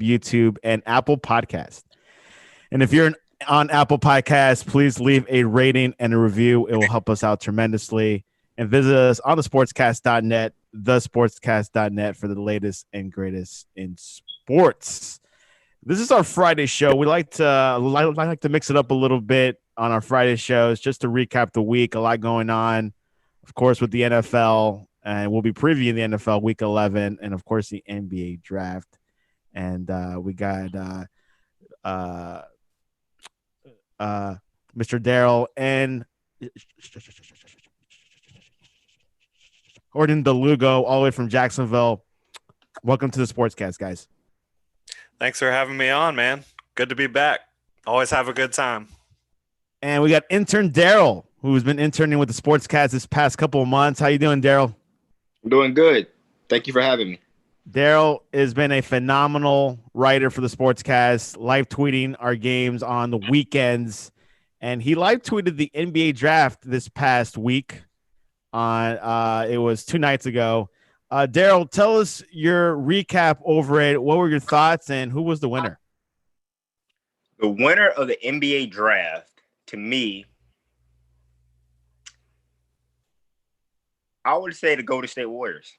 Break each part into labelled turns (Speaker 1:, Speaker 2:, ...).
Speaker 1: YouTube, and Apple Podcast. And if you're on Apple Podcasts, please leave a rating and a review. It will help us out tremendously. And visit us on thesportscast.net, thesportscast.net for the latest and greatest in sports. This is our Friday show. We like to mix it up a little bit on our Friday shows just to recap the week. A lot going on, of course, with the NFL. And we'll be previewing the NFL Week 11 and, of course, the NBA Draft. And we got Mr. Daryl and Gordon the Lugo, all the way from Jacksonville. Welcome to the Sportscast, guys.
Speaker 2: Thanks for having me on, man. Good to be back. Always have a good time.
Speaker 1: And we got intern Daryl, who's been interning with the Sportscast this past couple of months. How you doing, Daryl?
Speaker 3: I'm doing good. Thank you for having me.
Speaker 1: Daryl has been a phenomenal writer for the Sportscast, live tweeting our games on the weekends. And he live tweeted the NBA Draft this past week. It was 2 nights ago. Daryl, tell us your recap over it. What were your thoughts, and who was the winner?
Speaker 3: The winner of the NBA Draft, to me, I would say the Golden State Warriors.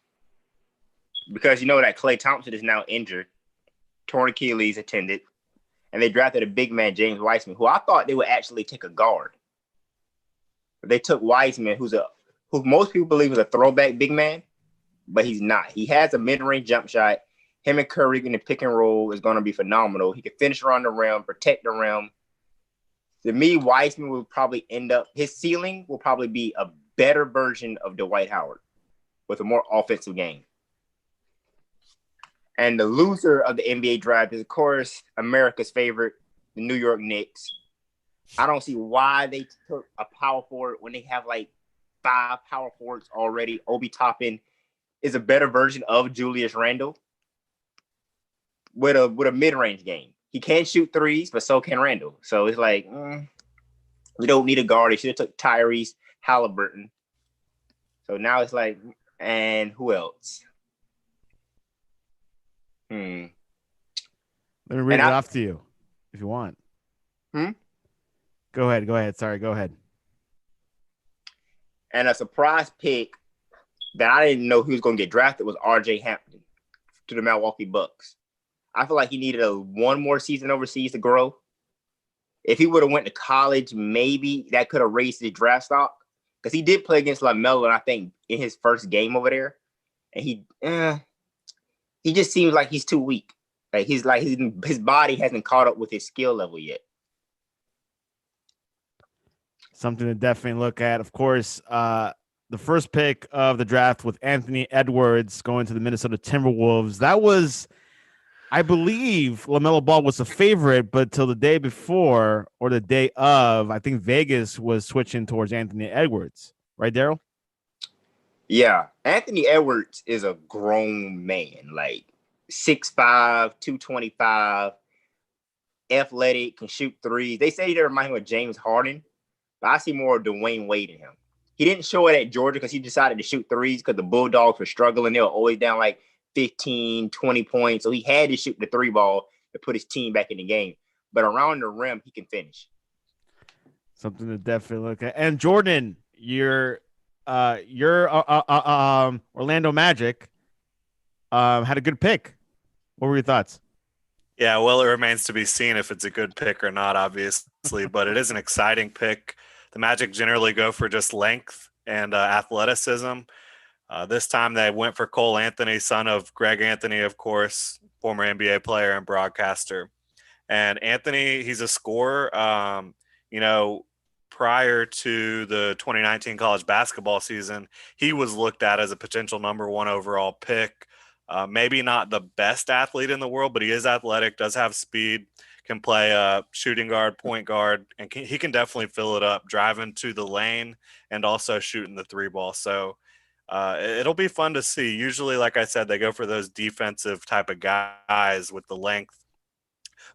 Speaker 3: Because you know that Klay Thompson is now injured, torn Achilles attended, and they drafted a big man, James Wiseman, who I thought they would actually take a guard. But they took Wiseman, who most people believe is a throwback big man, but he's not. He has a mid-range jump shot. Him and Curry in the pick and roll is going to be phenomenal. He can finish around the rim, protect the rim. To me, Wiseman will probably his ceiling will probably be a better version of Dwight Howard with a more offensive game. And the loser of the NBA draft is, of course, America's favorite, the New York Knicks. I don't see why they took a power forward when they have like 5 power forwards already. Obi Toppin is a better version of Julius Randle with a mid-range game. He can shoot threes, but so can Randle. So it's like, we don't need a guard. They should have took Tyrese Halliburton. So now it's like, and who else?
Speaker 1: Let me read it off to you if you want. Go ahead. Sorry, go ahead.
Speaker 3: And a surprise pick that I didn't know who was going to get drafted was R.J. Hampton to the Milwaukee Bucks. I feel like he needed one more season overseas to grow. If he would have went to college, maybe that could have raised his draft stock. Because he did play against LaMelo, I think, in his first game over there. And he just seems like he's too weak. Like his body hasn't caught up with his skill level yet.
Speaker 1: Something to definitely look at. Of course, the first pick of the draft with Anthony Edwards going to the Minnesota Timberwolves. That was, I believe, LaMelo Ball was a favorite, but till the day before or the day of, I think Vegas was switching towards Anthony Edwards. Right, Daryl?
Speaker 3: Yeah. Anthony Edwards is a grown man, like 6'5", 225, athletic, can shoot threes. They say he reminds me of James Harden, but I see more of Dwayne Wade in him. He didn't show it at Georgia because he decided to shoot threes because the Bulldogs were struggling. They were always down like 15, 20 points. So he had to shoot the 3 ball to put his team back in the game. But around the rim, he can finish.
Speaker 1: Something to definitely look at. And Jordan, your Orlando Magic had a good pick. What were your thoughts?
Speaker 2: Yeah, well, it remains to be seen if it's a good pick or not, obviously, but it is an exciting pick. The Magic generally go for just length and athleticism. This time they went for Cole Anthony, son of Greg Anthony, of course, former NBA player and broadcaster. And Anthony, he's a scorer. Prior to the 2019 college basketball season, he was looked at as a potential number 1 overall pick. Maybe not the best athlete in the world, but he is athletic, does have speed, can play shooting guard, point guard, and he can definitely fill it up, driving to the lane and also shooting the 3 ball. So it'll be fun to see. Usually, like I said, they go for those defensive type of guys with the length.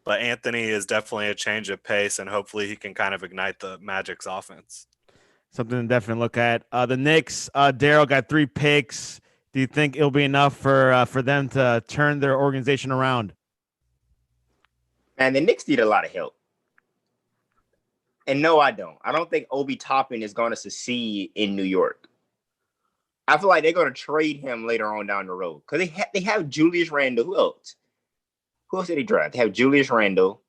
Speaker 2: But Anthony is definitely a change of pace, and hopefully he can kind of ignite the Magic's offense.
Speaker 1: Something to definitely look at. The Knicks, Daryl got 3 picks. Do you think it'll be enough for them to turn their organization around?
Speaker 3: And the Knicks need a lot of help. And no, I don't. I don't think Obi Toppin is going to succeed in New York. I feel like they're going to trade him later on down the road because they have Julius Randle. Who else? Who else did they draft? They have Julius Randle.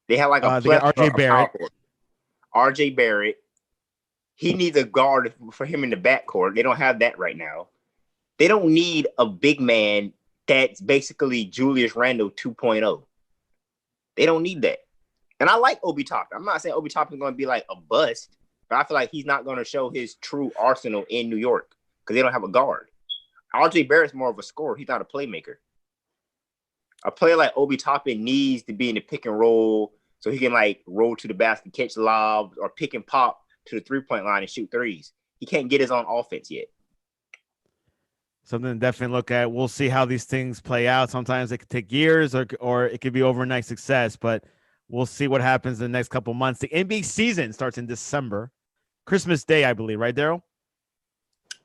Speaker 3: They have like a
Speaker 1: they got RJ Barrett.
Speaker 3: RJ Barrett. He needs a guard for him in the backcourt. They don't have that right now. They don't need a big man that's basically Julius Randle 2.0. They don't need that. And I like Obi Toppin. I'm not saying Obi Toppin is going to be like a bust, but I feel like he's not going to show his true arsenal in New York because they don't have a guard. RJ Barrett's more of a scorer. He's not a playmaker. A player like Obi Toppin needs to be in the pick and roll so he can like roll to the basket, catch lobs, or pick and pop to the three-point line and shoot threes. He can't get his own offense yet.
Speaker 1: Something to definitely look at. We'll see how these things play out. Sometimes it could take years or it could be overnight success, but we'll see what happens in the next couple months. The NBA season starts in December. Christmas Day, I believe, right, Daryl?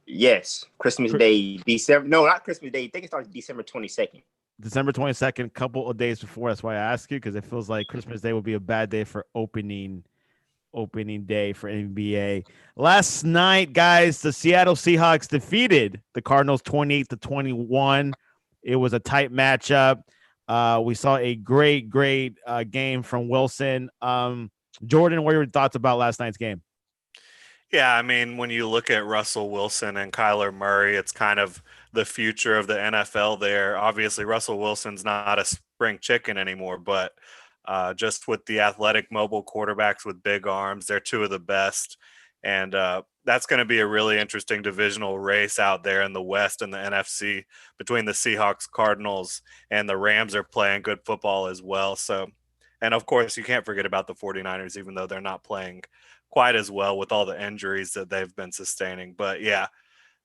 Speaker 3: Yes. Christmas Day. December. No, not Christmas Day. I think it starts December 22nd.
Speaker 1: December 22nd, couple of days before. That's why I ask you, because it feels like Christmas Day would be a bad day for opening day for NBA. Last night, guys, the Seattle Seahawks defeated the Cardinals 28-21. It was a tight matchup. We saw a great game from Wilson. Jordan, what are your thoughts about last night's game?
Speaker 2: Yeah, I mean, when you look at Russell Wilson and Kyler Murray, it's kind of the future of the NFL there. Obviously, Russell Wilson's not a spring chicken anymore, but just with the athletic mobile quarterbacks with big arms, they're two of the best. And that's going to be a really interesting divisional race out there in the West and the NFC between the Seahawks, Cardinals, and the Rams are playing good football as well. So, and of course, you can't forget about the 49ers, even though they're not playing quite as well with all the injuries that they've been sustaining. But yeah,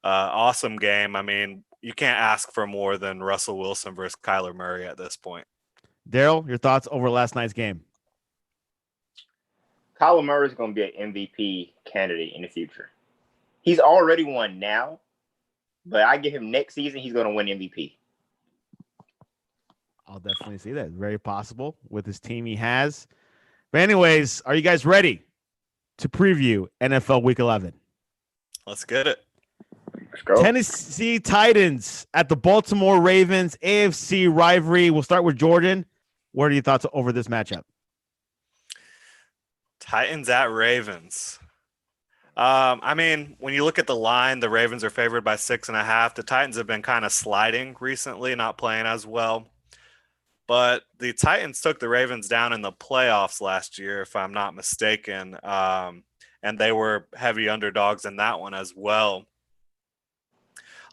Speaker 2: awesome game. I mean, you can't ask for more than Russell Wilson versus Kyler Murray at this point.
Speaker 1: Daryl, your thoughts over last night's game?
Speaker 3: Kyler Murray is going to be an MVP candidate in the future. He's already won now, but I give him next season, he's going to win MVP.
Speaker 1: I'll definitely see that. Very possible with his team he has. But anyways, are you guys ready to preview NFL Week 11?
Speaker 2: Let's get it.
Speaker 3: Let's go.
Speaker 1: Tennessee Titans at the Baltimore Ravens, AFC rivalry. We'll start with Jordan. What are your thoughts over this matchup?
Speaker 2: Titans at Ravens. I mean, when you look at the line, the Ravens are favored by 6.5. The Titans have been kind of sliding recently, not playing as well. But the Titans took the Ravens down in the playoffs last year, if I'm not mistaken. And they were heavy underdogs in that one as well.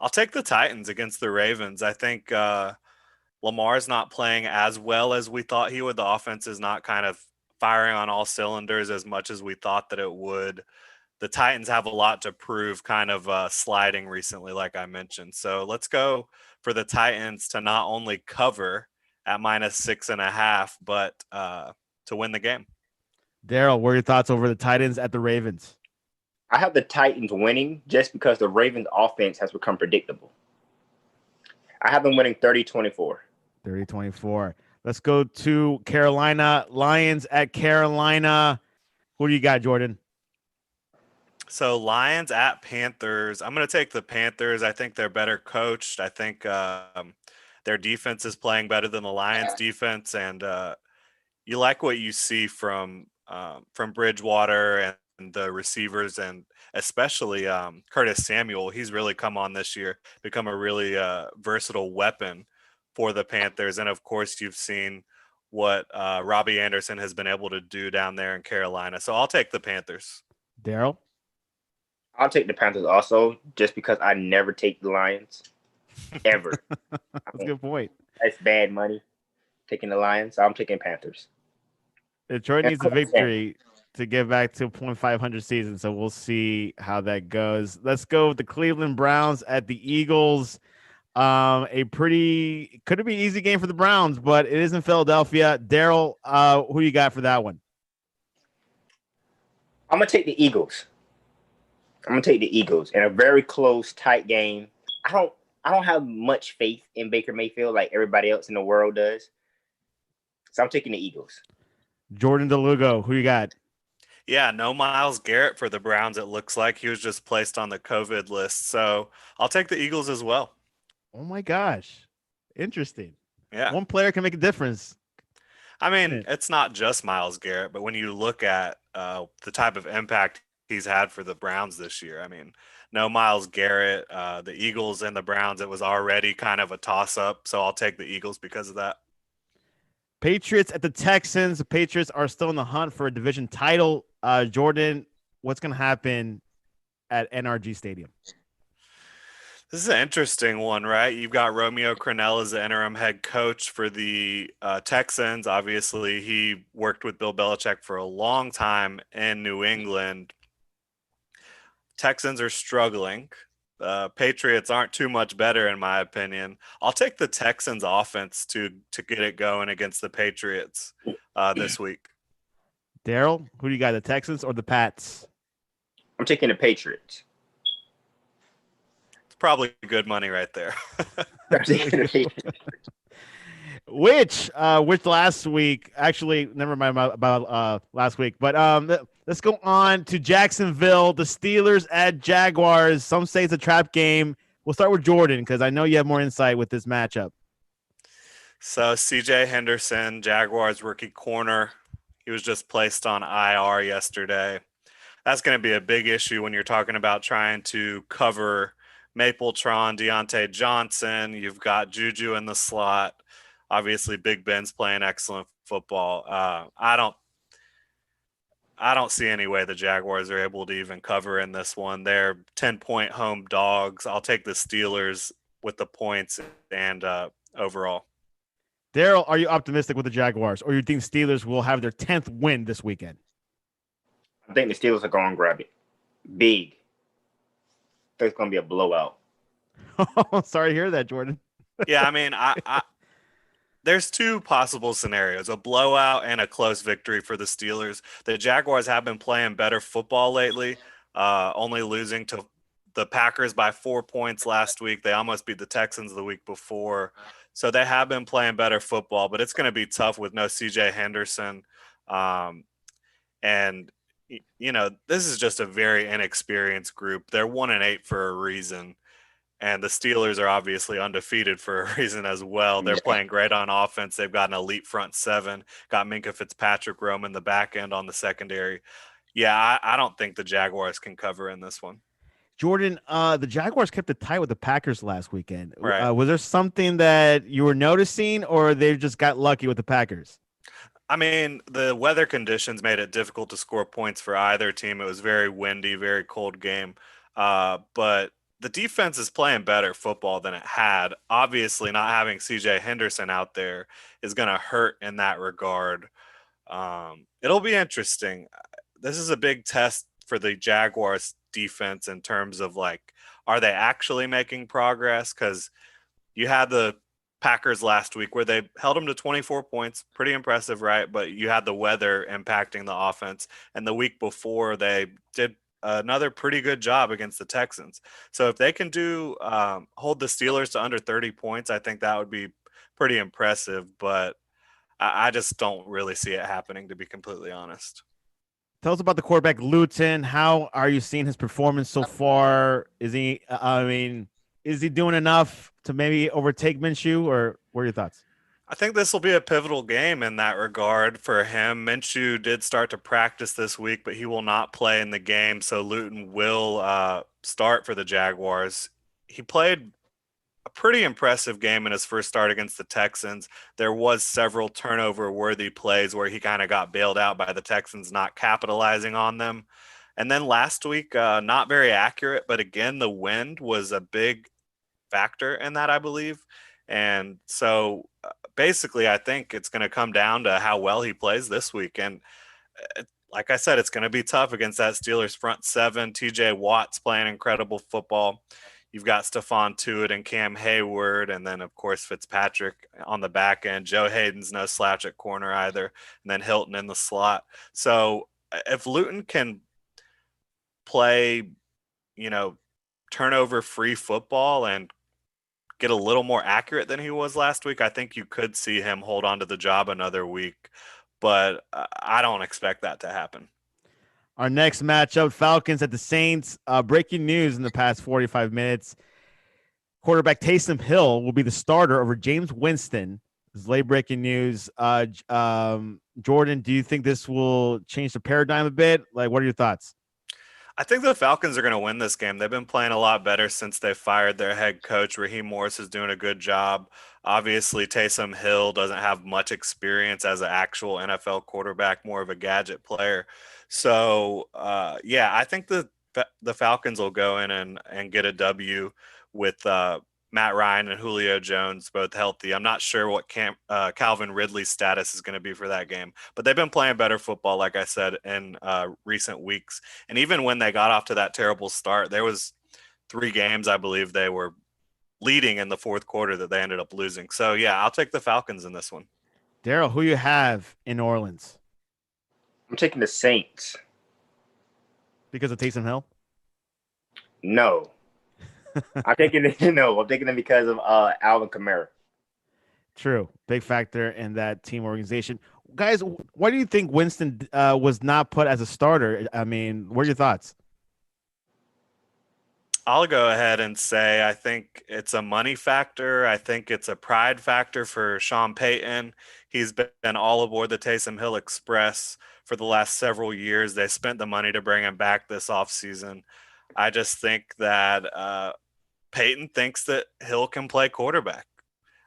Speaker 2: I'll take the Titans against the Ravens. I think Lamar's not playing as well as we thought he would. The offense is not kind of firing on all cylinders as much as we thought that it would. The Titans have a lot to prove, kind of sliding recently, like I mentioned. So let's go for the Titans to not only cover at -6.5, but to win the game.
Speaker 1: Daryl, what are your thoughts over the Titans at the Ravens?
Speaker 3: I have the Titans winning just because the Ravens offense has become predictable. I have them winning 30-24.
Speaker 1: 30-24. Let's go to Carolina. Lions at Carolina. Who do you got, Jordan?
Speaker 2: So Lions at Panthers. I'm going to take the Panthers. I think they're better coached. I think their defense is playing better than the Lions defense. And you like what you see from Bridgewater and the receivers, and especially Curtis Samuel. He's really come on this year, become a really versatile weapon for the Panthers. And of course, you've seen what Robbie Anderson has been able to do down there in Carolina. So I'll take the Panthers.
Speaker 1: Daryl?
Speaker 3: I'll take the Panthers also, just because I never take the Lions. Ever.
Speaker 1: That's a good point.
Speaker 3: That's bad money, taking the Lions. So I'm taking Panthers.
Speaker 1: Detroit needs a victory to get back to .500 season, so we'll see how that goes. Let's go with the Cleveland Browns at the Eagles. Could be an easy game for the Browns, but it is in Philadelphia. Daryl, who you got for that one?
Speaker 3: I'm gonna take the Eagles. In a very close, tight game. I don't have much faith in Baker Mayfield like everybody else in the world does. So I'm taking the Eagles.
Speaker 1: Jordan DeLugo, who you got?
Speaker 2: Yeah, no Myles Garrett for the Browns, it looks like. He was just placed on the COVID list. So I'll take the Eagles as well.
Speaker 1: Oh, my gosh. Interesting.
Speaker 2: Yeah.
Speaker 1: One player can make a difference.
Speaker 2: I mean, it's not just Myles Garrett, but when you look at the type of impact he's had for the Browns this year, I mean, no Myles Garrett, the Eagles and the Browns, it was already kind of a toss-up. So I'll take the Eagles because of that.
Speaker 1: Patriots at the Texans. The Patriots are still in the hunt for a division title. Jordan, what's going to happen at NRG Stadium?
Speaker 2: This is an interesting one, right? You've got Romeo Crennel as the interim head coach for the Texans. Obviously, he worked with Bill Belichick for a long time in New England. Texans are struggling. Patriots aren't too much better, in my opinion. I'll take the Texans offense to get it going against the Patriots this week.
Speaker 1: Daryl, who do you got, the Texans or the Pats?
Speaker 3: I'm taking the Patriots.
Speaker 2: It's probably good money right there.
Speaker 3: I'm taking the Patriots.
Speaker 1: Which last week, actually, never mind about last week, but let's go on to Jacksonville, the Steelers at Jaguars. Some say it's a trap game. We'll start with Jordan because I know you have more insight with this matchup.
Speaker 2: So CJ Henderson, Jaguars rookie corner, he was just placed on IR yesterday. That's going to be a big issue when you're talking about trying to cover Mapletron, Deontay Johnson. You've got Juju in the slot. Obviously, Big Ben's playing excellent football. I don't see any way the Jaguars are able to even cover in this one. They're 10-point home dogs. I'll take the Steelers with the points and overall.
Speaker 1: Daryl, are you optimistic with the Jaguars, or you think Steelers will have their 10th win this weekend?
Speaker 3: I think the Steelers are going to grab it. Big. I think it's going to be a blowout.
Speaker 1: Sorry to hear that, Jordan.
Speaker 2: Yeah, I mean, I there's two possible scenarios, a blowout and a close victory for the Steelers. The Jaguars have been playing better football lately, only losing to the Packers by 4 points last week. They almost beat the Texans the week before. So they have been playing better football, but it's going to be tough with no CJ Henderson. And, you know, this is just a very inexperienced group. They're 1-8 for a reason. And the Steelers are obviously undefeated for a reason as well. They're playing great on offense. They've got an elite front seven, got Minkah Fitzpatrick roaming the back end on the secondary. Yeah, I don't think the Jaguars can cover in this one.
Speaker 1: Jordan, the Jaguars kept it tight with the Packers last weekend.
Speaker 2: Right.
Speaker 1: Was there something that you were noticing, or they just got lucky with the Packers?
Speaker 2: I mean, the weather conditions made it difficult to score points for either team. It was very windy, very cold game. But the defense is playing better football than it had. Obviously, not having CJ Henderson out there is going to hurt in that regard. It'll be interesting. This is a big test for the Jaguars defense in terms of, like, are they actually making progress? Because you had the Packers last week where they held them to 24 points. Pretty impressive, right? But you had the weather impacting the offense. And the week before, they did another pretty good job against the Texans. So if they can do hold the Steelers to under 30 points, I think that would be pretty impressive. But I just don't really see it happening, to be completely honest.
Speaker 1: Tell us about the quarterback, Luton. How are you seeing his performance so far? Is he, is he doing enough to maybe overtake Minshew, or what are your thoughts?
Speaker 2: I think this will be a pivotal game in that regard for him. Minshew did start to practice this week, but he will not play in the game, so Luton will start for the Jaguars. He played a pretty impressive game in his first start against the Texans. There was several turnover-worthy plays where he kind of got bailed out by the Texans not capitalizing on them. And then last week, not very accurate, but again, the wind was a big factor in that, I believe. And so basically, I think it's going to come down to how well he plays this week. And like I said, it's going to be tough against that Steelers front seven. TJ Watt's playing incredible football. You've got Stephon Tuitt and Cam Hayward, and then, of course, Fitzpatrick on the back end. Joe Hayden's no slouch at corner either, and then Hilton in the slot. So if Luton can play, turnover-free football and get a little more accurate than he was last week, I think you could see him hold on to the job another week. But I don't expect that to happen.
Speaker 1: Our next matchup, Falcons at the Saints. Breaking news in the past 45 minutes. Quarterback Taysom Hill will be the starter over James Winston. This is late breaking news. Jordan, do you think this will change the paradigm a bit? Like, what are your thoughts?
Speaker 2: I think the Falcons are going to win this game. They've been playing a lot better since they fired their head coach. Raheem Morris is doing a good job. Obviously, Taysom Hill doesn't have much experience as an actual NFL quarterback, more of a gadget player. So, I think the Falcons will go in and get a W with Matt Ryan and Julio Jones both healthy. I'm not sure what Calvin Ridley's status is going to be for that game, but they've been playing better football, like I said, in recent weeks. And even when they got off to that terrible start, there was 3 games, I believe, they were leading in the fourth quarter that they ended up losing. So, yeah, I'll take the Falcons in this one.
Speaker 1: Daryl, who you have in New Orleans?
Speaker 3: I'm taking the Saints.
Speaker 1: Because of Taysom Hill?
Speaker 3: No. I'm taking them because of Alvin Kamara.
Speaker 1: True. Big factor in that team organization. Guys, why do you think Winston was not put as a starter? I mean, what are your thoughts?
Speaker 2: I'll go ahead and say I think it's a money factor. I think it's a pride factor for Sean Payton. He's been all aboard the Taysom Hill Express for the last several years. They spent the money to bring him back this offseason. I just think that Peyton thinks that Hill can play quarterback.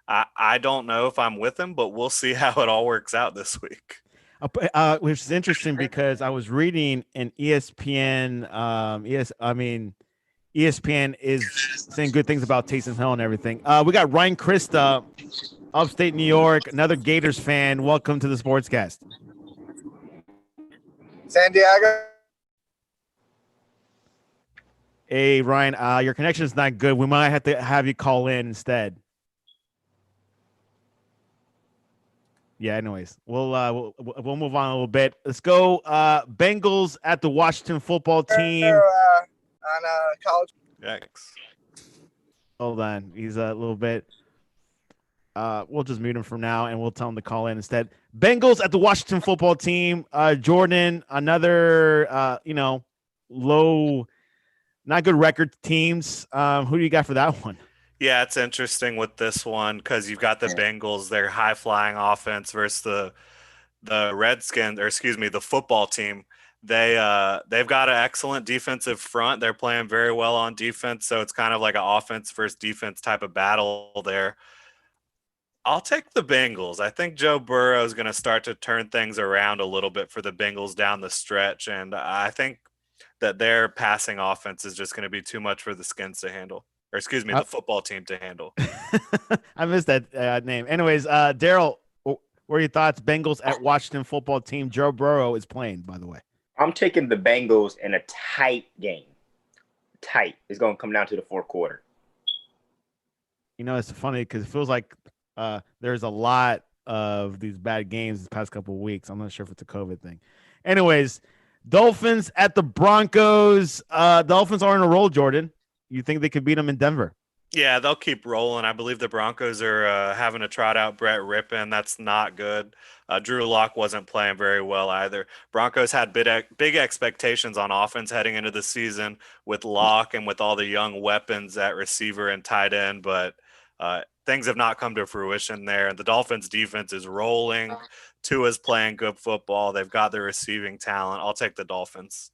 Speaker 2: I don't know if I'm with him, but we'll see how it all works out this week.
Speaker 1: Which is interesting because I was reading an ESPN. ESPN is saying good things about Taysom Hill and everything. We got Ryan Krista, upstate New York, another Gators fan. Welcome to the Sportscast.
Speaker 4: Santiago.
Speaker 1: Hey, Ryan, your connection is not good. We might have to have you call in instead. Yeah, anyways, we'll move on a little bit. Let's go. Bengals at the Washington football team.
Speaker 4: On college.
Speaker 2: Yikes.
Speaker 1: Hold on. He's a little bit. We'll just mute him for now, and we'll tell him to call in instead. Bengals at the Washington football team. Jordan, another, low, not good record teams. Who do you got for that one?
Speaker 2: Yeah, it's interesting with this one because you've got the Bengals, their high-flying offense versus the Redskins, the football team. They've got an excellent defensive front. They're playing very well on defense, so it's kind of like an offense versus defense type of battle there. I'll take the Bengals. I think Joe Burrow is going to start to turn things around a little bit for the Bengals down the stretch, and I think that their passing offense is just going to be too much for the Skins to handle. Or the football team to handle.
Speaker 1: I missed that name. Anyways, Daryl, what are your thoughts? Bengals at Washington football team. Joe Burrow is playing, by the way.
Speaker 3: I'm taking the Bengals in a tight game. Tight. It's going to come down to the fourth quarter.
Speaker 1: It's funny because it feels like there's a lot of these bad games the past couple of weeks. I'm not sure if it's a COVID thing. Anyways, Dolphins at the Broncos. Dolphins are in a roll, Jordan. You think they could beat them in Denver?
Speaker 2: Yeah, they'll keep rolling. I believe the Broncos are having to trot out Brett Rippon. That's not good. Drew Lock wasn't playing very well either. Broncos had big expectations on offense heading into the season with Lock and with all the young weapons at receiver and tight end, but things have not come to fruition there. And the Dolphins defense is rolling. Tua's playing good football. They've got the receiving talent. I'll take the Dolphins.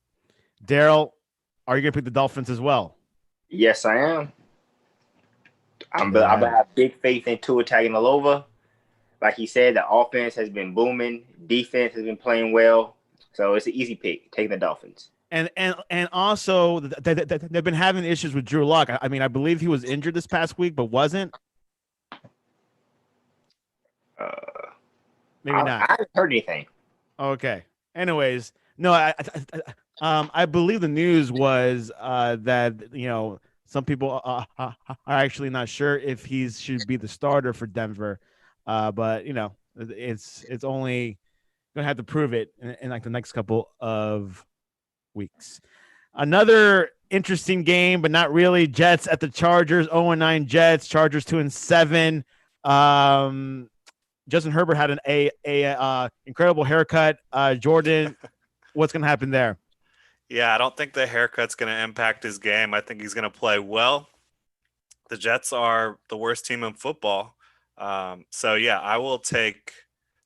Speaker 1: Daryl, are you going to pick the Dolphins as well?
Speaker 3: Yes, I am. I'm gonna have big faith in Tua Tagovailoa. Like he said, the offense has been booming. Defense has been playing well. So it's an easy pick, taking the Dolphins.
Speaker 1: And also, they've been having issues with Drew Lock. I mean, I believe he was injured this past week, but wasn't. Maybe not.
Speaker 3: I haven't heard anything.
Speaker 1: Okay. Anyways, no, I believe the news was that some people are actually not sure if he should be the starter for Denver, but it's only gonna have to prove it in like the next couple of weeks. Another interesting game, but not really. Jets at the Chargers, 0-9 Jets. Chargers 2-7. Justin Herbert had an incredible haircut. Jordan, what's going to happen there?
Speaker 2: Yeah, I don't think the haircut's going to impact his game. I think he's going to play well. The Jets are the worst team in football. So, yeah, I will take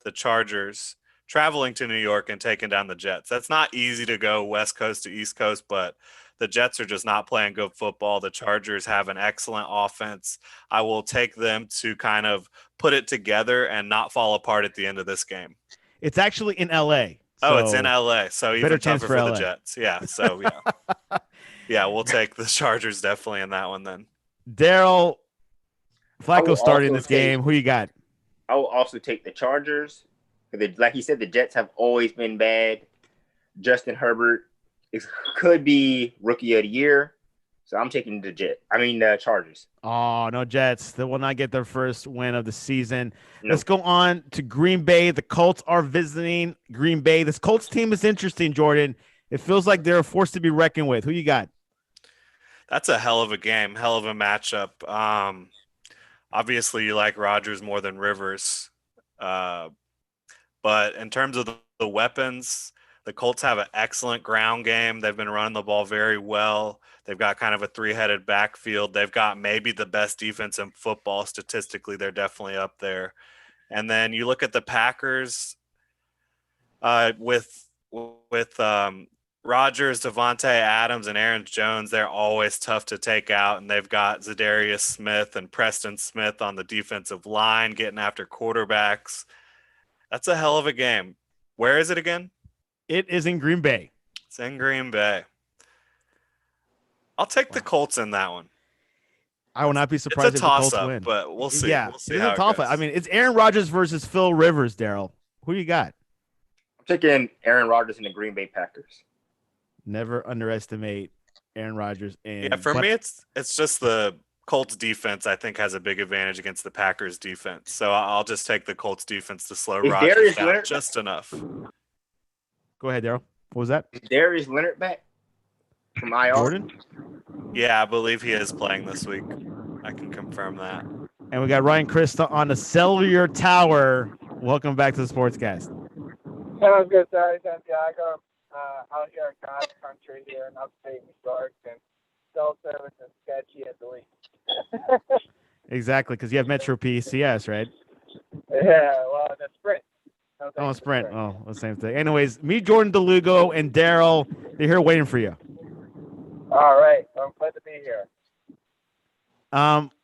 Speaker 2: the Chargers traveling to New York and taking down the Jets. That's not easy to go West Coast to East Coast, but the Jets are just not playing good football. The Chargers have an excellent offense. I will take them to kind of put it together and not fall apart at the end of this game.
Speaker 1: It's actually in L.A.
Speaker 2: Oh, it's in LA, so even tougher for the
Speaker 1: LA.
Speaker 2: Jets. Yeah, so yeah. Yeah, we'll take the Chargers definitely in that one then.
Speaker 1: Daryl, Flacco starting this game. Who you got?
Speaker 3: I will also take the Chargers. Like you said, the Jets have always been bad. Justin Herbert could be Rookie of the Year. So I'm taking the Chargers.
Speaker 1: Oh, no Jets. They will not get their first win of the season. Nope. Let's go on to Green Bay. The Colts are visiting Green Bay. This Colts team is interesting, Jordan. It feels like they're a force to be reckoned with. Who you got?
Speaker 2: That's a hell of a game, hell of a matchup. Obviously, you like Rodgers more than Rivers. But in terms of the weapons, the Colts have an excellent ground game. They've been running the ball very well. They've got kind of a three-headed backfield. They've got maybe the best defense in football. Statistically, they're definitely up there. And then you look at the Packers with Rodgers, Devontae Adams, and Aaron Jones. They're always tough to take out, and they've got Zadarius Smith and Preston Smith on the defensive line getting after quarterbacks. That's a hell of a game. Where is it again?
Speaker 1: It is in Green Bay.
Speaker 2: It's in Green Bay. I'll take the Colts in that one.
Speaker 1: I will not be surprised
Speaker 2: if the Colts win. But we'll see.
Speaker 1: Yeah,
Speaker 2: we'll see
Speaker 1: it's
Speaker 2: how
Speaker 1: a tough fight. I mean, it's Aaron Rodgers versus Phil Rivers, Daryl. Who you got?
Speaker 3: I'm taking Aaron Rodgers and the Green Bay Packers.
Speaker 1: Never underestimate Aaron Rodgers.
Speaker 2: For me, it's just the Colts defense, I think, has a big advantage against the Packers defense. So I'll just take the Colts defense to slow Rodgers down just enough.
Speaker 1: Go ahead, Daryl. What was that?
Speaker 3: Is Darius Leonard back from IR?
Speaker 1: Jordan?
Speaker 2: Yeah, I believe he is playing this week. I can confirm that.
Speaker 1: And we got Ryan Krista on the cellular tower. Welcome back to the Sportscast.
Speaker 4: Sounds good. Sorry, Santiago. Out here in God's country here in upstate New York, and cell service is sketchy at the least.
Speaker 1: Exactly, because you have Metro PCS, right?
Speaker 4: Yeah, well, the Sprint.
Speaker 1: Sprint. Oh, the same thing. Anyways, me, Jordan DeLugo, and Daryl, they're here waiting for you.
Speaker 4: All right. I'm glad to be here.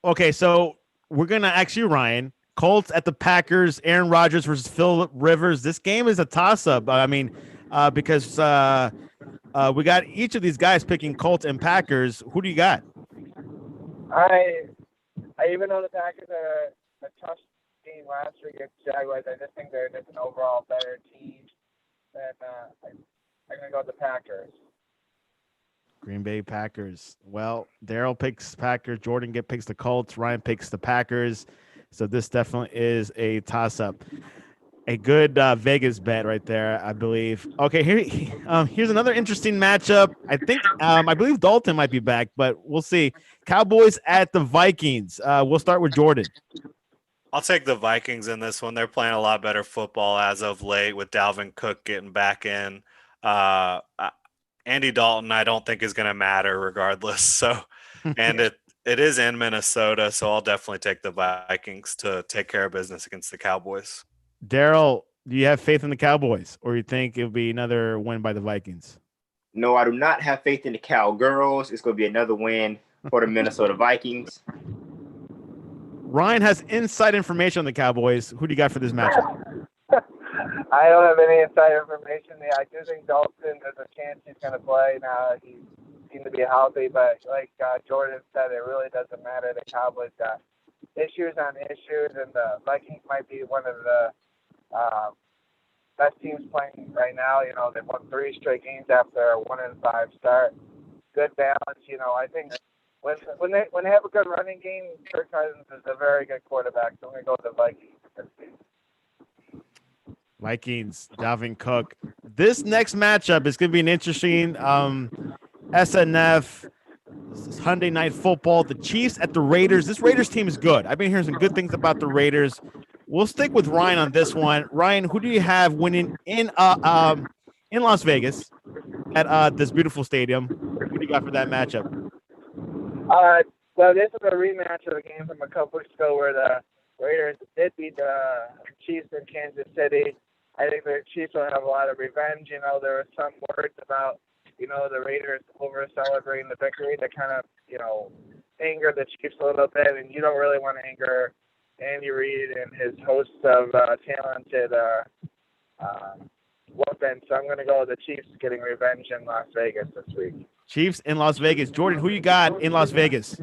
Speaker 1: Okay, so we're going to ask you, Ryan. Colts at the Packers, Aaron Rodgers versus Phil Rivers. This game is a toss-up. I mean, because we got each of these guys picking Colts and Packers. Who do you got?
Speaker 4: I even though the Packers are a tough team last week against Jaguars, I just think they're just an overall better team. And I'm going to go with the Packers.
Speaker 1: Green Bay Packers. Well, Daryl picks Packers. Jordan picks the Colts. Ryan picks the Packers. So this definitely is a toss-up. A good Vegas bet right there, I believe. Okay, here's another interesting matchup. I believe Dalton might be back, but we'll see. Cowboys at the Vikings. We'll start with Jordan.
Speaker 2: I'll take the Vikings in this one. They're playing a lot better football as of late with Dalvin Cook getting back in. Andy Dalton, I don't think is going to matter regardless. So, and it is in Minnesota, so I'll definitely take the Vikings to take care of business against the Cowboys.
Speaker 1: Daryl, do you have faith in the Cowboys, or you think it'll be another win by the Vikings?
Speaker 3: No, I do not have faith in the Cowgirls. It's going to be another win for the Minnesota Vikings.
Speaker 1: Ryan has inside information on the Cowboys. Who do you got for this matchup?
Speaker 4: I don't have any inside information. I do think Dalton, there's a chance he's going to play now. He seemed to be healthy, but like Jordan said, it really doesn't matter. The Cowboys got issues on issues, and the Vikings might be one of the best teams playing right now. You know, they've won 3 straight games after a 1-5 start. Good balance. You know, I think when they have a good running game, Kirk Cousins is a very good quarterback. So I'm going to go with the Vikings.
Speaker 1: Vikings, Dalvin Cook. This next matchup is going to be an interesting. SNF, Sunday Night Football, the Chiefs at the Raiders. This Raiders team is good. I've been hearing some good things about the Raiders. We'll stick with Ryan on this one. Ryan, who do you have winning in Las Vegas at this beautiful stadium? Who do you got for that matchup?
Speaker 4: Well, this is a rematch of a game from a couple weeks ago where the Raiders did beat the Chiefs in Kansas City. I think the Chiefs will have a lot of revenge. You know, there were some words about, you know, the Raiders over-celebrating the victory that kind of, you know, anger the Chiefs a little bit, and you don't really want to anger Andy Reid and his host of talented weapons. So I'm going to go with the Chiefs getting revenge in Las Vegas this week.
Speaker 1: Chiefs in Las Vegas. Jordan, who you got in Las Vegas?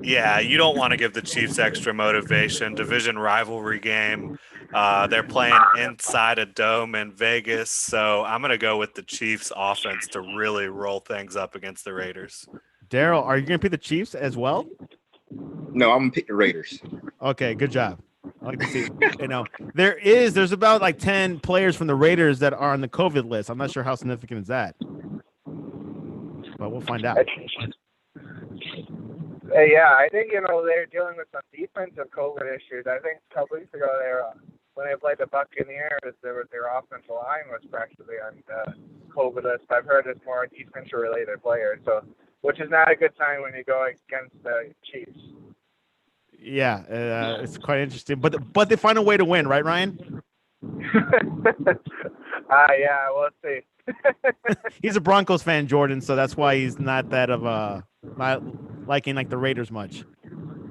Speaker 2: Yeah, you don't want to give the Chiefs extra motivation. Division rivalry game. They're playing inside a dome in Vegas, so I'm going to go with the Chiefs offense to really roll things up against the Raiders.
Speaker 1: Daryl, are you going to pick the Chiefs as well?
Speaker 3: No, I'm going to pick the Raiders.
Speaker 1: Okay, good job. I like to see, you know, there's about like 10 players from the Raiders that are on the COVID list. I'm not sure how significant is that, but we'll find out.
Speaker 4: Yeah, I think, you know, they're dealing with some defensive COVID issues. I think a couple weeks ago when they played the Buccaneers, their offensive line was practically on the COVID list. I've heard it's more defense-related players, so which is not a good sign when you go against the Chiefs.
Speaker 1: Yeah, it's quite interesting, but they find a way to win, right, Ryan?
Speaker 4: Yeah, we'll see.
Speaker 1: He's a Broncos fan, Jordan, so that's why he's not that of not liking like the Raiders much.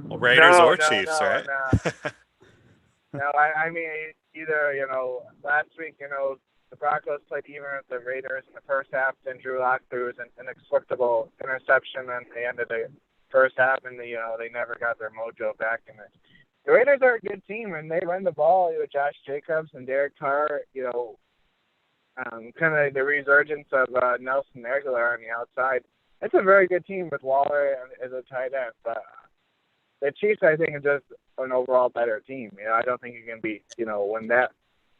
Speaker 2: Well, Raiders or Chiefs, right?
Speaker 4: No, I mean either, you know, last week, you know, the Broncos played even with the Raiders in the first half, then Drew Lock threw an inexplicable interception at the end of the first half, and they never got their mojo back. And the Raiders are a good team, and they run the ball. You know, Josh Jacobs and Derek Carr, you know, kind of the resurgence of Nelson Aguilar on the outside. It's a very good team with Waller as a tight end, but the Chiefs, I think, are just an overall better team. You know, I don't think you can beat, you know, when that.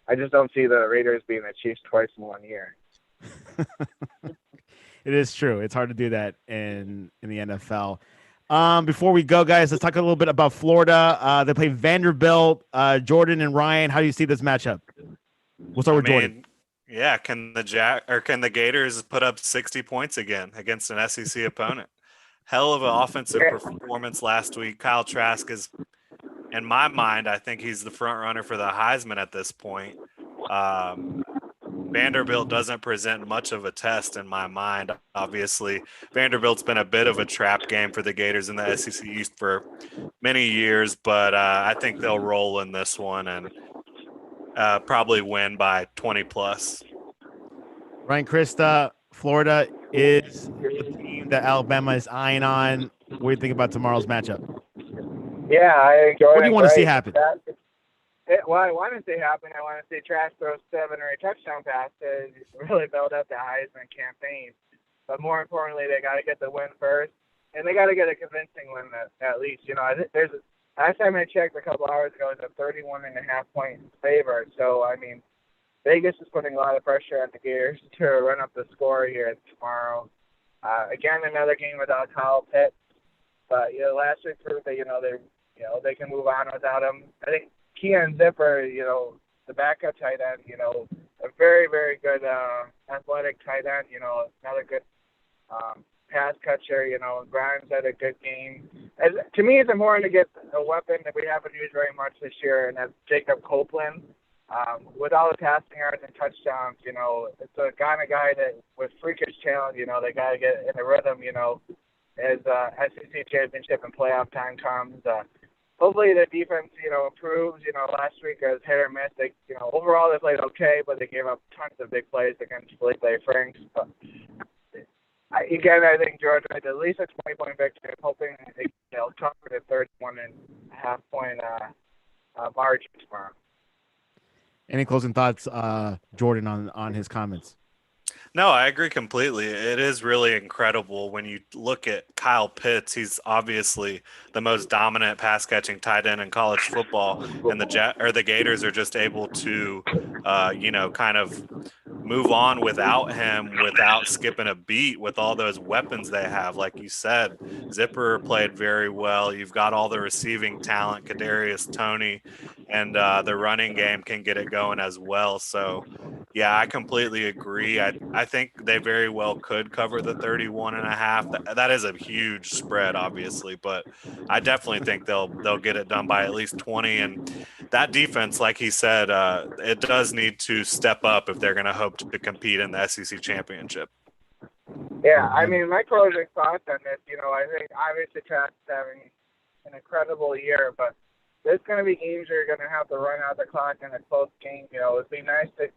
Speaker 4: I just don't see the Raiders being the Chiefs twice in 1 year.
Speaker 1: It is true. It's hard to do that in the NFL. Before we go, guys, let's talk a little bit about Florida. They play Vanderbilt. Jordan and Ryan, how do you see this matchup? We'll start with Jordan.
Speaker 2: Yeah, can the Gators put up 60 points again against an SEC opponent? Hell of an offensive performance last week. Kyle Trask is, in my mind, I think he's the front runner for the Heisman at this point. Vanderbilt doesn't present much of a test in my mind. Obviously, Vanderbilt's been a bit of a trap game for the Gators in the SEC East for many years, but I think they'll roll in this one and probably win by 20 plus.
Speaker 1: Ryan Krista, Florida is the team that Alabama is eyeing on. What do you think about tomorrow's matchup?
Speaker 4: Yeah, I enjoy it.
Speaker 1: What do you want to see happen?
Speaker 4: Well, I want to see happen. I want to see Trask throw 7 or 8 touchdown passes, really build up the Heisman campaign. But more importantly, they got to get the win first, and they got to get a convincing win at least. You know, last time I checked a couple hours ago, it was a 31.5-point favor. So, I mean, Vegas is putting a lot of pressure on the Gators to run up the score here tomorrow. Again, another game without Kyle Pitts. But, you know, last week proved that, they can move on without him. I think Keon Zipper, you know, the backup tight end, you know, a very, very good athletic tight end, you know, another good pass catcher, you know. Grimes had a good game. To me, it's important to get a weapon that we haven't used very much this year, and that's Jacob Copeland. With all the passing yards and touchdowns, you know, it's a kind of guy that with freakish talent, you know, they got to get in a rhythm, you know, as SEC championship and playoff time comes. Hopefully the defense, you know, improves. You know, last week was hit or miss. They, you know, overall they played okay, but they gave up tons of big plays against Felipe Franks. But I think Georgia had at least a 20-point victory. I'm hoping they'll cover the 31.5-point margin tomorrow.
Speaker 1: Any closing thoughts, Jordan, on his comments?
Speaker 2: No, I agree completely. It is really incredible when you look at Kyle Pitts. He's obviously the most dominant pass-catching tight end in college football, and the Gators are just able to, kind of move on without him, without skipping a beat with all those weapons they have. Like you said, Zipper played very well. You've got all the receiving talent, Kadarius Toney, and the running game can get it going as well. So, yeah, I completely agree. I think they very well could cover the 31.5. That is a huge spread, obviously, but I definitely think they'll get it done by at least 20. And that defense, like he said, it does need to step up if they're going to hope to compete in the SEC championship.
Speaker 4: Yeah, I mean, my closing thoughts on this, I think obviously Travis is having an incredible year, but there's going to be games where you're going to have to run out the clock in a close game. It'd be nice to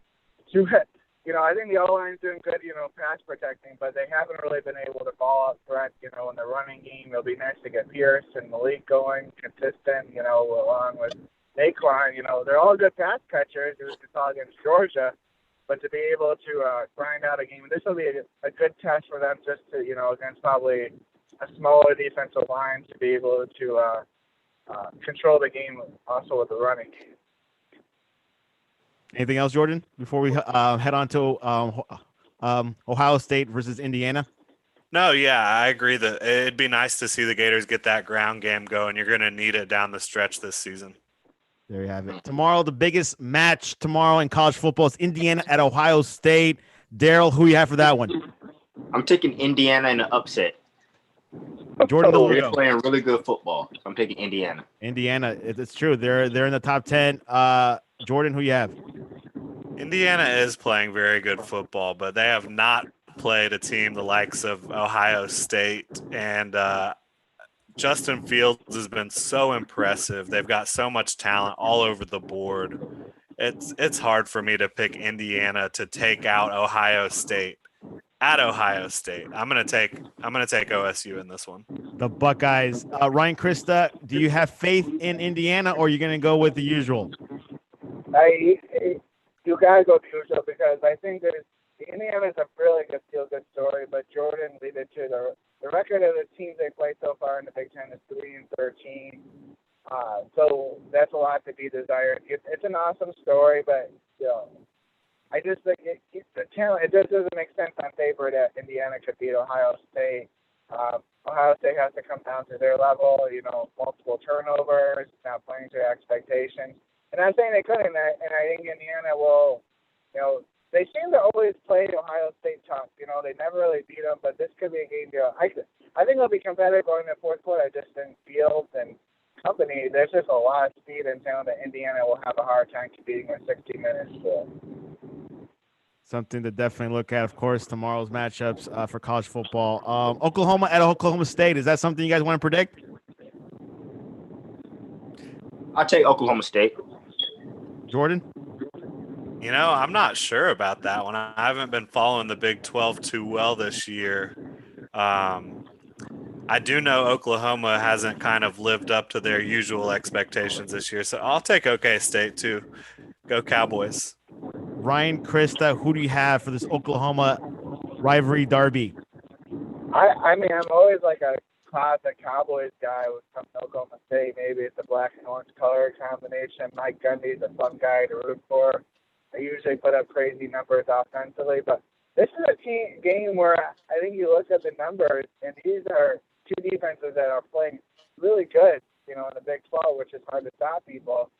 Speaker 4: I think the O-line's doing good, pass protecting, but they haven't really been able to ball up threat, in the running game. It'll be nice to get Pierce and Malik going consistent, along with Naquan. They're all good pass catchers. It was just all against Georgia. But to be able to grind out a game, this will be a good test for them just to, against probably a smaller defensive line to be able to control the game also with the running game.
Speaker 1: Anything else, Jordan, before we head on to Ohio State versus Indiana?
Speaker 2: No, yeah, I agree that it'd be nice to see the Gators get that ground game going. You're going to need it down the stretch this season.
Speaker 1: There you have it. Tomorrow, the biggest match tomorrow in college football is Indiana at Ohio State. Daryl, who you have for that one?
Speaker 3: I'm taking Indiana in an upset.
Speaker 1: Jordan,
Speaker 3: they're playing really good football. I'm taking Indiana.
Speaker 1: Indiana, it's true. They're in the top 10. Jordan, who you have?
Speaker 2: Indiana is playing very good football, but they have not played a team the likes of Ohio State. And Justin Fields has been so impressive. They've got so much talent all over the board. It's hard for me to pick Indiana to take out Ohio State. At Ohio State, I'm gonna take OSU in this one.
Speaker 1: The Buckeyes. Ryan Krista, do you have faith in Indiana, or are you gonna go with the usual?
Speaker 4: You gotta go usual because I think Indiana's a really good feel-good story, but Jordan alluded to the record of the teams they played so far in the Big Ten is 3-13. So that's a lot to be desired. It's an awesome story, but I just think the talent. It just doesn't make sense on paper that Indiana could beat Ohio State. Ohio State has to come down to their level. Multiple turnovers, not playing to their expectations. And I'm saying they couldn't, and I think Indiana will. They seem to always play Ohio State tough. They never really beat them, but this could be a game. I think it'll be competitive going in the fourth quarter. I just think Fields and company, there's just a lot of speed and talent that Indiana will have a hard time competing with 60 minutes.
Speaker 1: Something to definitely look at, of course, tomorrow's matchups for college football. Oklahoma at Oklahoma State. Is that something you guys want to predict?
Speaker 3: I'll take Oklahoma State.
Speaker 1: Jordan?
Speaker 2: I'm not sure about that one. I haven't been following the Big 12 too well this year. I do know Oklahoma hasn't kind of lived up to their usual expectations this year, so I'll take OK State too. Go Cowboys.
Speaker 1: Ryan, Krista, who do you have for this Oklahoma rivalry derby?
Speaker 4: I mean, I'm always like a classic Cowboys guy from Oklahoma State. Maybe it's a black and orange color combination. Mike Gundy's a fun guy to root for. They usually put up crazy numbers offensively, but this is a game where I think you look at the numbers, and these are two defenses that are playing really good, in the Big 12, which is hard to stop people.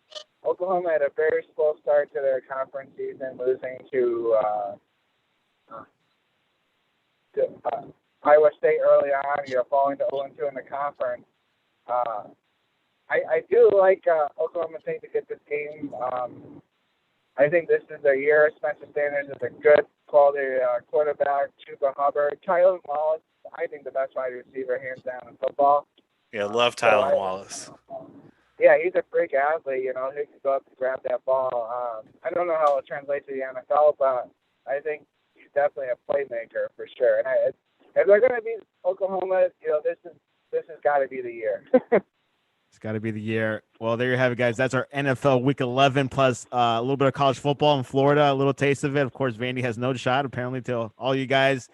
Speaker 4: Oklahoma had a very slow start to their conference season, losing to Iowa State early on, falling to 0-2 in the conference. I do like Oklahoma State to get this game. I think this is their year. Spencer Sanders is a good quality quarterback. Chuba Hubbard. Tyler Wallace, I think the best wide receiver, hands down, in football.
Speaker 2: Yeah, love Tyler Wallace.
Speaker 4: Yeah, he's a freak athlete. He can go up and grab that ball. I don't know how it translates to the NFL, but I think he's definitely a playmaker for sure. And if they're going to beat Oklahoma, this has got to be the year.
Speaker 1: It's got to be the year. Well, there you have it, guys. That's our NFL Week 11 plus a little bit of college football in Florida, a little taste of it. Of course, Vandy has no shot, apparently, to all you guys.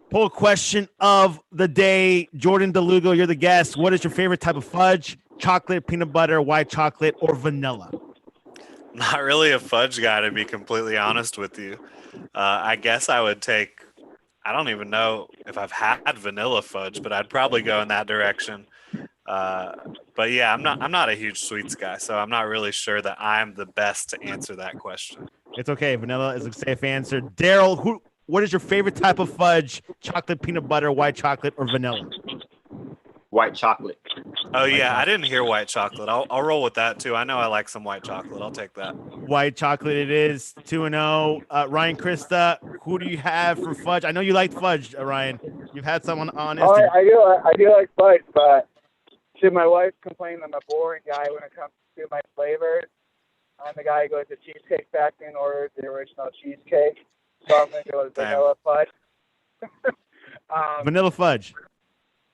Speaker 1: Poll question of the day. Jordan DeLugo, you're the guest. What is your favorite type of fudge? Chocolate, peanut butter, white chocolate, or vanilla?
Speaker 2: Not really a fudge guy, to be completely honest with you. I guess I would take. I don't even know if I've had vanilla fudge, but I'd probably go in that direction. But yeah, I'm not a huge sweets guy, so I'm not really sure that I'm the best to answer that question.
Speaker 1: It's okay. Vanilla is a safe answer. Daryl, what is your favorite type of fudge? Chocolate, peanut butter, white chocolate, or vanilla?
Speaker 3: White chocolate.
Speaker 2: Oh yeah, I didn't hear white chocolate. I'll roll with that too. I know I like some white chocolate. I'll take that.
Speaker 1: White chocolate it is. 2-0. Ryan Krista, who do you have for fudge? I know you like fudge, Ryan. You've had someone on Instagram.
Speaker 4: I do like fudge, but should my wife complain I'm a boring guy when it comes to my flavors? I'm the guy who goes to Cheesecake Factory and orders the original cheesecake. So I'm going to go with vanilla fudge.
Speaker 1: Vanilla fudge.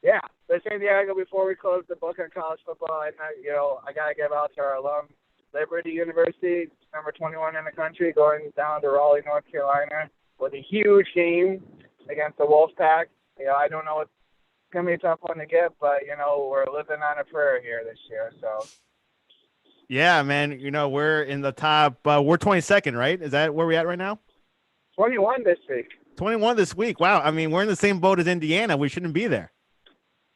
Speaker 4: Yeah. The Santiago, before we close the book on college football, I got to give out to our alum, Liberty University, number 21 in the country, going down to Raleigh, North Carolina, with a huge game against the Wolfpack. I don't know, it's going to be a tough one to get, but, we're living on a prayer here this year, so.
Speaker 1: Yeah, man. We're in the top. We're 22nd, right? Is that where we're at right now?
Speaker 4: 21 this week.
Speaker 1: 21 this week. Wow. I mean, we're in the same boat as Indiana. We shouldn't be there.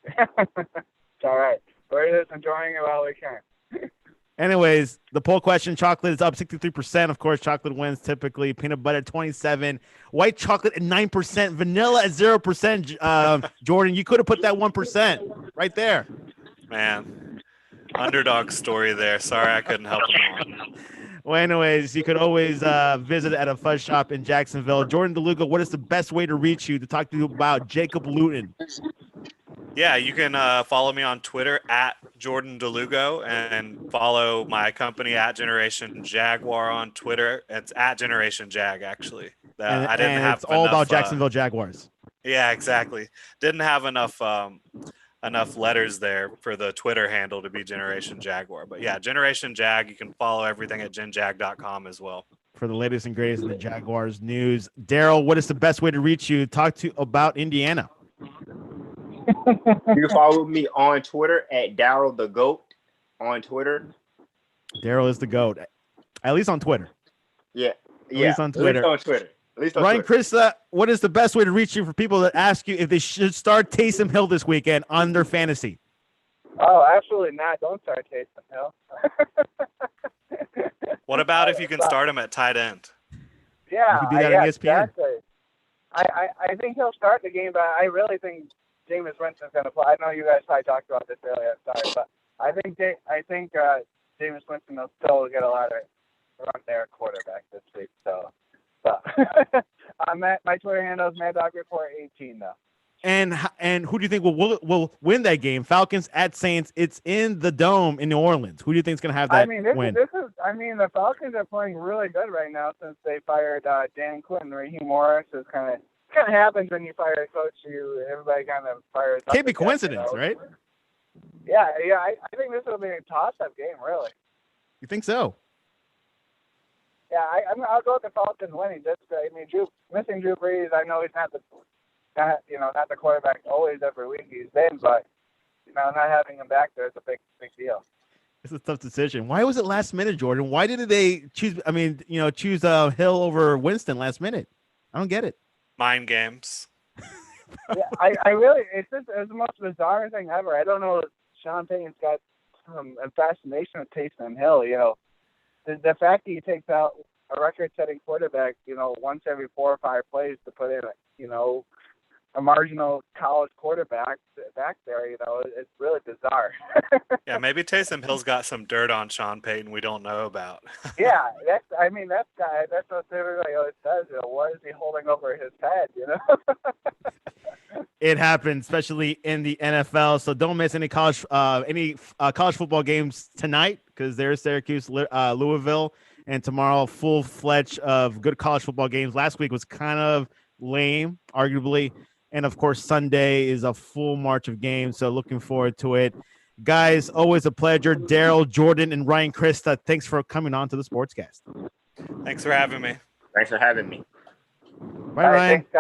Speaker 4: It's all right. We're just enjoying it while we can.
Speaker 1: Anyways, the poll question, chocolate is up 63%. Of course, chocolate wins typically. Peanut butter, 27%. White chocolate at 9%. Vanilla at 0%. Jordan, you could have put that 1% right there.
Speaker 2: Man, underdog story there. Sorry I couldn't help him on.
Speaker 1: Well, anyways, you could always visit at a fudge shop in Jacksonville. Jordan DeLuca, what is the best way to reach you to talk to you about Jacob Luton?
Speaker 2: Yeah, you can follow me on Twitter at Jordan DeLugo and follow my company at Generation Jaguar on Twitter. It's at Generation Jag, actually. I didn't have
Speaker 1: it's all
Speaker 2: enough,
Speaker 1: about Jacksonville Jaguars.
Speaker 2: Yeah, exactly. Didn't have enough letters there for the Twitter handle to be Generation Jaguar. But yeah, Generation Jag. You can follow everything at genjag.com as well.
Speaker 1: For the latest and greatest in the Jaguars news. Daryl, what is the best way to reach you? Talk to about Indiana.
Speaker 3: You can follow me on Twitter at Daryl the Goat on Twitter.
Speaker 1: Daryl is the GOAT. At least on Twitter.
Speaker 3: Yeah.
Speaker 1: At least on Twitter. Ryan Krista, what is the best way to reach you for people that ask you if they should start Taysom Hill this weekend on their fantasy?
Speaker 4: Oh, absolutely not. Don't start Taysom Hill.
Speaker 2: What about if you can start him at tight end?
Speaker 4: Yeah,
Speaker 1: you can do that on ESPN.
Speaker 4: Exactly. I think he'll start the game, but I really think Jameis Winston's going to play. I know you guys probably talked about this earlier. Sorry, but I think Jameis Winston will still get a lot of run there quarterback this week. So, but my Twitter handle is MadDogReport18 though.
Speaker 1: And who do you think will win that game? Falcons at Saints. It's in the Dome in New Orleans. Who do you think is going to have that win?
Speaker 4: The Falcons are playing really good right now since they fired Dan Quinn. Raheem Morris is kind of happens when you fire a coach. Everybody kind of fires.
Speaker 1: Can't be coincidence, right?
Speaker 4: Yeah. I think this will be a toss-up game, really.
Speaker 1: You think so?
Speaker 4: Yeah, I'll go with the Falcons winning. Missing Drew Brees. I know he's not the quarterback always every week he's been, but not having him back there is a big deal.
Speaker 1: It's a tough decision. Why was it last minute, Jordan? Why did they choose? Choose Hill over Winston last minute. I don't get it.
Speaker 2: Mind games.
Speaker 4: Yeah, I really. It's the most bizarre thing ever. I don't know. Sean Payton's got some fascination with Taysom Hill. The fact that he takes out a record-setting quarterback, once every 4 or 5 plays to put in, a marginal college quarterback back there, it's really bizarre.
Speaker 2: Yeah, maybe Taysom Hill's got some dirt on Sean Payton we don't know about.
Speaker 4: Yeah, that's what everybody always says. What is he holding over his head?
Speaker 1: It happens, especially in the NFL. So don't miss any college football games tonight because there's Syracuse, Louisville, and tomorrow full-fledged of good college football games. Last week was kind of lame, arguably. And, of course, Sunday is a full march of games, so looking forward to it. Guys, always a pleasure. Daryl, Jordan, and Ryan Krista, thanks for coming on to the Sportscast.
Speaker 2: Thanks for having me.
Speaker 3: Thanks for having me.
Speaker 1: Bye, Ryan.
Speaker 4: Thanks,